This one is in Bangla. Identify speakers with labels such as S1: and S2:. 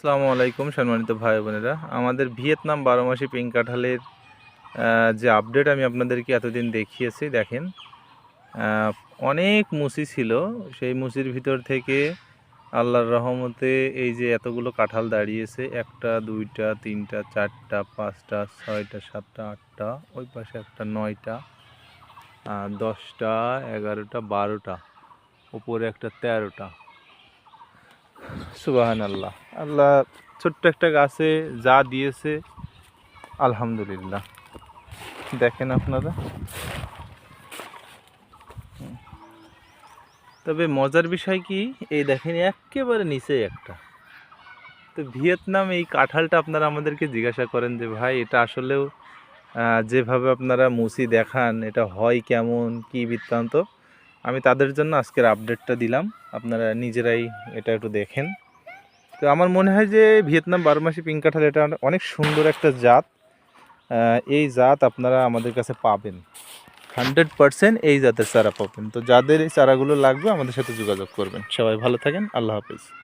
S1: আসসালামু আলাইকুম সম্মানিত ভাই বোনেরা, আমাদের ভিয়েতনাম 12 মাসি পিং কাঁঠালের যে আপডেট আমি আপনাদেরকে এতদিন দেখিয়েছি। দেখেন, অনেক মুচি ছিল, সেই মুচির ভিতর থেকে আল্লাহর রহমতে এই যে এতগুলো কাঁঠাল দাঁড়িয়েছে। 1টা 2টা 3টা 4টা 5টা 6টা 7টা 8টা, ওই পাশে একটা 9টা 10টা 11টা 12টা, উপরে একটা 13টা। সুবহানাল্লাহ, আল্লাহ ছোট্ট একটা গাছে যা দিয়েছে আলহামদুলিল্লাহ। দেখেন আপনারা, তবে মজার বিষয় কি, এই দেখেন একেবারে নিচে একটা। তো ভিয়েতনাম এই কাঁঠালটা আপনারা আমাদেরকে জিজ্ঞাসা করেন যে ভাই এটা আসলেও যেভাবে আপনারা মুসি দেখান এটা হয় কেমন, কি বৃত্তান্ত। আমি তাদের জন্য আজকের আপডেটটা দিলাম, আপনারা নিজেরাই এটা একটু দেখেন। তো আমার মনে হয় যে ভিয়েতনাম 12 মাসি পিং কাঁঠাল এটা অনেক সুন্দর একটা জাত। এই জাত আপনারা আমাদের কাছে পাবেন, 100% এই জাতের চারা পাবেন। তো যাদের এই চারাগুলো লাগবে আমাদের সাথে যোগাযোগ করবেন। সবাই ভালো থাকেন, আল্লাহ হাফিজ।